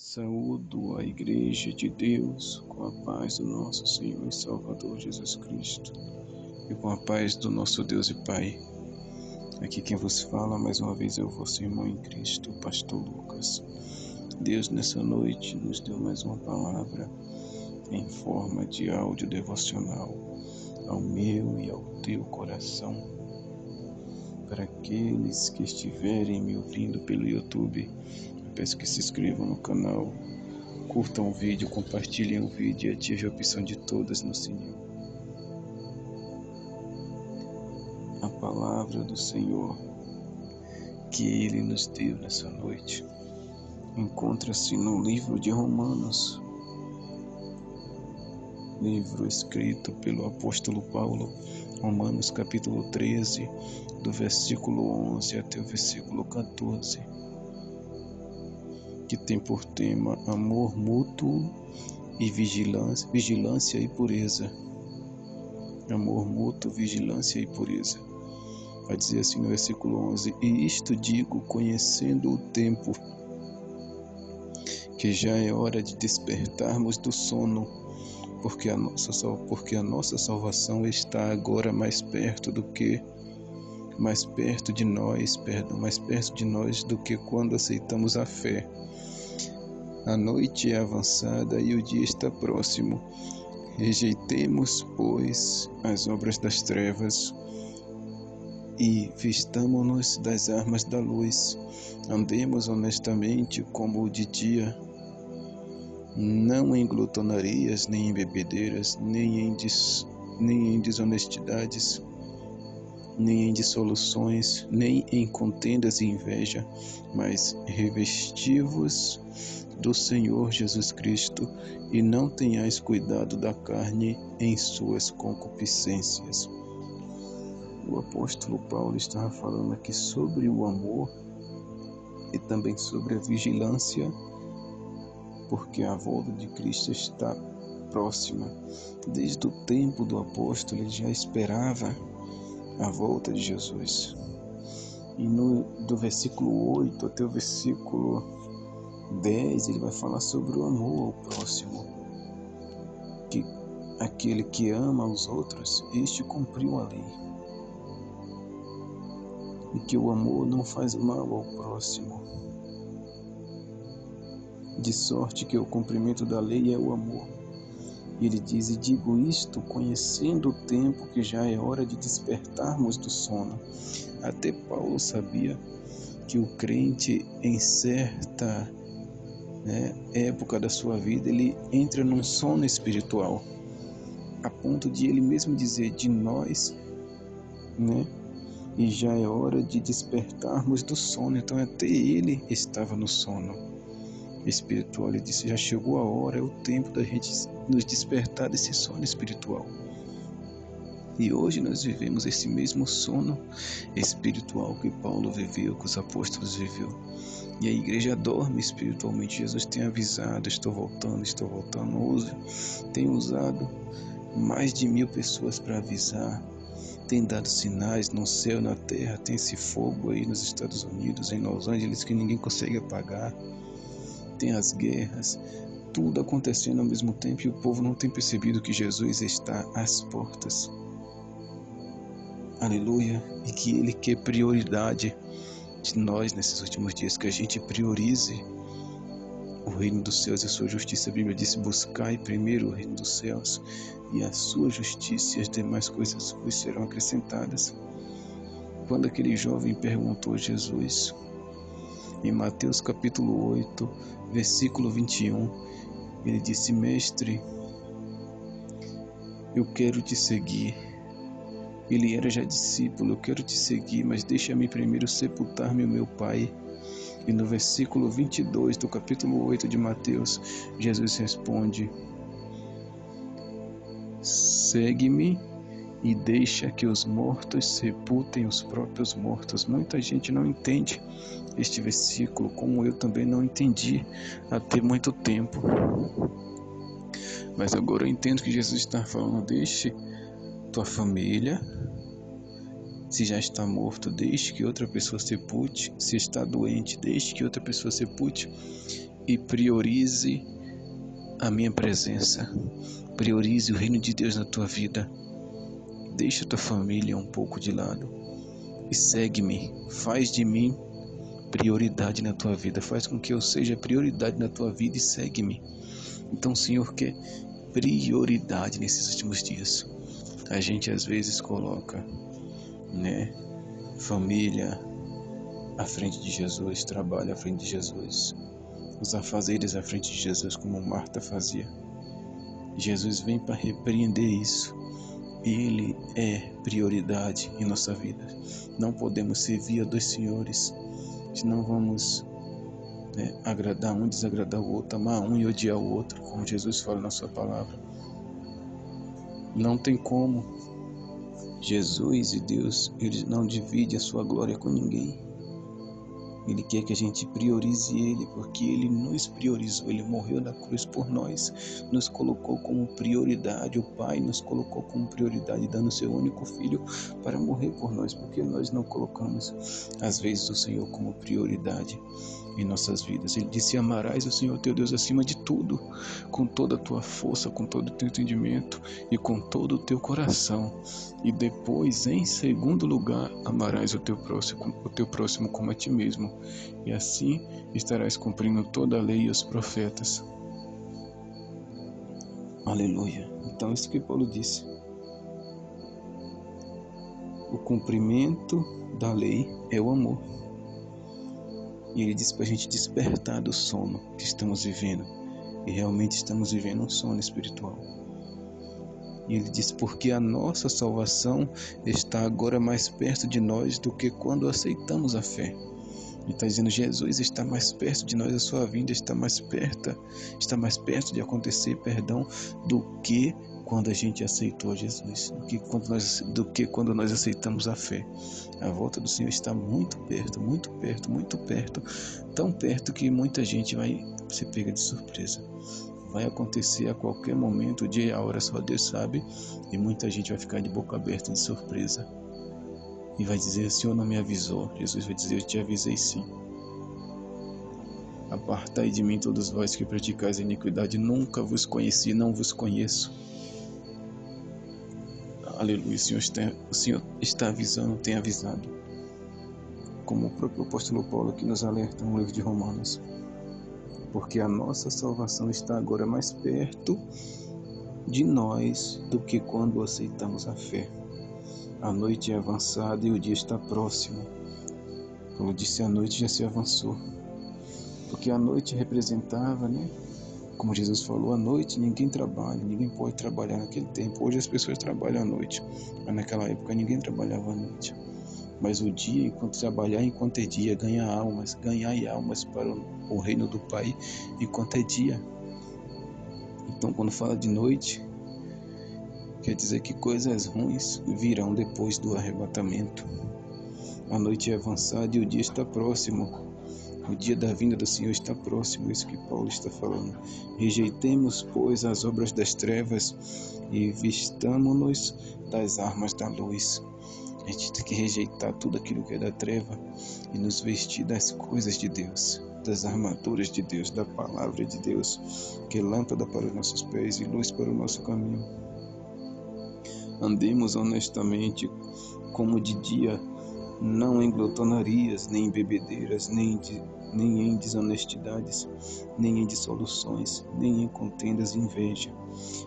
Saúdo a Igreja de Deus com a paz do nosso Senhor e Salvador Jesus Cristo e com a paz do nosso Deus e Pai. Aqui quem vos fala mais uma vez é o vosso irmão em Cristo, o Pastor Lucas. Deus nessa noite nos deu mais uma palavra em forma de áudio devocional ao meu e ao teu coração. Para aqueles que estiverem me ouvindo pelo YouTube, peço que se inscrevam no canal, curtam o vídeo, compartilhem o vídeo e ativem a opção de todas no sininho. A palavra do Senhor que Ele nos deu nessa noite encontra-se no livro de Romanos, livro escrito pelo apóstolo Paulo, Romanos capítulo 13, do versículo 11 até o versículo 14. Que tem por tema amor mútuo e vigilância e pureza. Amor mútuo, vigilância e pureza. Vai dizer assim no versículo 11: E isto digo, conhecendo o tempo, que já é hora de despertarmos do sono, porque a nossa salvação está agora mais perto de nós do que quando aceitamos a fé. A noite é avançada e o dia está próximo. Rejeitemos, pois, as obras das trevas e vistamo-nos das armas da luz. Andemos honestamente como de dia, não em glutonarias, nem em bebedeiras, nem em desonestidades, nem em dissoluções, nem em contendas e inveja, mas revesti-vos do Senhor Jesus Cristo, e não tenhais cuidado da carne em suas concupiscências. O apóstolo Paulo estava falando aqui sobre o amor e também sobre a vigilância, porque a volta de Cristo está próxima. Desde o tempo do apóstolo ele já esperava a volta de Jesus. E do versículo 8 até o versículo 10, ele vai falar sobre o amor ao próximo. Que aquele que ama os outros, este cumpriu a lei. E que o amor não faz mal ao próximo. De sorte que o cumprimento da lei é o amor. E ele diz: E digo isto, conhecendo o tempo, que já é hora de despertarmos do sono. Até Paulo sabia que o crente, em certa época da sua vida, ele entra num sono espiritual, a ponto de ele mesmo dizer de nós, e já é hora de despertarmos do sono. Então até ele estava no sono espiritual. Ele disse: já chegou a hora, é o tempo da gente nos despertar desse sono espiritual. E hoje nós vivemos esse mesmo sono espiritual que Paulo viveu, que os apóstolos viveu. E a igreja dorme espiritualmente. Jesus tem avisado: estou voltando. Hoje tem usado mais de 1000 pessoas para avisar. Tem dado sinais no céu, na terra. Tem esse fogo aí nos Estados Unidos, em Los Angeles, que ninguém consegue apagar. Tem as guerras, tudo acontecendo ao mesmo tempo, e o povo não tem percebido que Jesus está às portas. Aleluia. E que Ele quer prioridade de nós nesses últimos dias, que a gente priorize o reino dos céus e a sua justiça. A Bíblia diz: buscai primeiro o reino dos céus e a sua justiça, e as demais coisas vos serão acrescentadas. Quando aquele jovem perguntou a Jesus, em Mateus capítulo 8, versículo 21, ele disse: Mestre, eu quero te seguir. Ele era já discípulo: eu quero te seguir, mas deixa-me primeiro sepultar-me o meu Pai. E no versículo 22 do capítulo 8 de Mateus, Jesus responde: segue-me e deixa que os mortos sepultem os próprios mortos. Muita gente não entende este versículo, como eu também não entendi até muito tempo. Mas agora eu entendo que Jesus está falando: deixe tua família, se já está morto, deixe que outra pessoa sepulte. Se está doente, deixe que outra pessoa sepulte. e priorize a minha presença. Priorize o reino de Deus na tua vida. Deixa a tua família um pouco de lado e segue-me. Faz de mim prioridade na tua vida. Faz com que eu seja prioridade na tua vida e segue-me. Então, Senhor, quer prioridade nesses últimos dias. A gente às vezes coloca, família à frente de Jesus, trabalho à frente de Jesus, os afazeres à frente de Jesus, como Marta fazia. Jesus vem para repreender isso. Ele é prioridade em nossa vida. Não podemos servir a dois senhores, senão vamos agradar um, desagradar o outro, amar um e odiar o outro, como Jesus fala na sua palavra. Não tem como. Jesus e Deus, Ele não divide a sua glória com ninguém. Ele quer que a gente priorize Ele, porque Ele nos priorizou. Ele morreu na cruz por nós, nos colocou como prioridade. O Pai nos colocou como prioridade, dando seu único Filho para morrer por nós, porque nós não colocamos, às vezes, o Senhor como prioridade em nossas vidas. Ele disse: amarás o Senhor teu Deus acima de tudo, com toda a tua força, com todo o teu entendimento e com todo o teu coração. E depois, em segundo lugar, amarás o teu próximo como a ti mesmo. E assim estarás cumprindo toda a lei e os profetas. Aleluia. Então, isso que Paulo disse. O cumprimento da lei é o amor. E ele disse para a gente despertar do sono que estamos vivendo. E realmente estamos vivendo um sono espiritual. E ele disse: porque a nossa salvação está agora mais perto de nós do que quando aceitamos a fé. Ele está dizendo: Jesus está mais perto de nós, a sua vinda está mais perto de acontecer, do que quando a gente aceitou Jesus, do que quando nós aceitamos a fé. A volta do Senhor está muito perto, muito perto, muito perto, tão perto que muita gente vai ser pega de surpresa. Vai acontecer a qualquer momento, o dia e a hora só Deus sabe, e muita gente vai ficar de boca aberta de surpresa. E vai dizer: o Senhor não me avisou. Jesus vai dizer: eu te avisei sim. Apartai de mim todos vós que praticais a iniquidade, nunca vos conheci, não vos conheço. Aleluia, o Senhor está avisando, tem avisado. Como o próprio apóstolo Paulo aqui nos alerta no livro de Romanos. Porque a nossa salvação está agora mais perto de nós do que quando aceitamos a fé. A noite é avançada e o dia está próximo. Como disse, a noite já se avançou. Porque a noite representava, como Jesus falou, à noite ninguém trabalha, ninguém pode trabalhar naquele tempo. Hoje as pessoas trabalham à noite, mas naquela época ninguém trabalhava à noite. Mas o dia, enquanto é dia, ganhar almas para o reino do Pai, enquanto é dia. Então, quando fala de noite, quer dizer que coisas ruins virão depois do arrebatamento. A noite é avançada e o dia está próximo. O dia da vinda do Senhor está próximo, isso que Paulo está falando. Rejeitemos, pois, as obras das trevas e vistamo-nos das armas da luz. A gente tem que rejeitar tudo aquilo que é da treva e nos vestir das coisas de Deus, das armaduras de Deus, da palavra de Deus, que é lâmpada para os nossos pés e luz para o nosso caminho. Andemos honestamente como de dia, não em glotonarias, nem em bebedeiras, nem em desonestidades, nem em dissoluções, nem em contendas e inveja.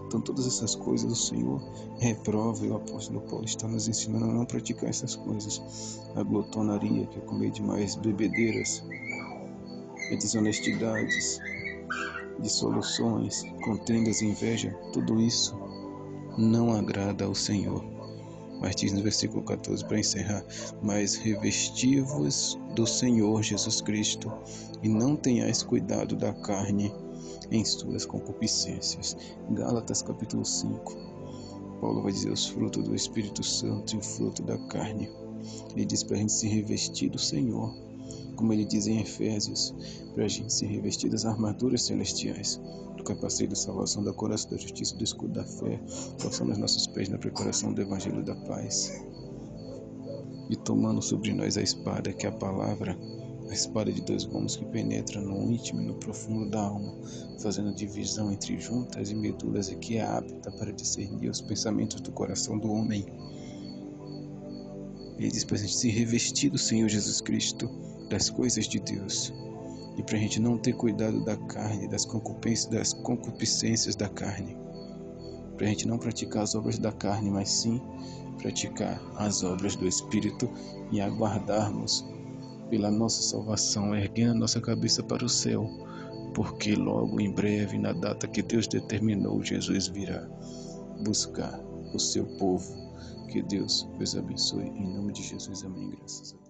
Então todas essas coisas o Senhor reprova, e o apóstolo Paulo está nos ensinando a não praticar essas coisas. A glotonaria, que é comer demais, bebedeiras, desonestidades, dissoluções, contendas e inveja, tudo isso não agrada ao Senhor. Mas diz no versículo 14, para encerrar: mas revesti-vos do Senhor Jesus Cristo, e não tenhais cuidado da carne em suas concupiscências. Gálatas capítulo 5, Paulo vai dizer os frutos do Espírito Santo e o fruto da carne. Ele diz para a gente se revestir do Senhor, como ele diz em Efésios, para a gente se revestir das armaduras celestiais, do capacete da salvação, da couraça da justiça, do escudo da fé, calçando os nossos pés na preparação do evangelho da paz, e tomando sobre nós a espada, que é a palavra, a espada de dois gumes que penetra no íntimo e no profundo da alma, fazendo divisão entre juntas e medulas e que é apta para discernir os pensamentos do coração do homem. Ele diz para a gente se revestir do Senhor Jesus Cristo, das coisas de Deus. E para a gente não ter cuidado da carne, das concupiscências da carne. Para a gente não praticar as obras da carne, mas sim praticar as obras do Espírito e aguardarmos pela nossa salvação, erguendo a nossa cabeça para o céu, porque logo em breve, na data que Deus determinou, Jesus virá buscar o seu povo. Que Deus os abençoe. Em nome de Jesus, amém. Graças a Deus.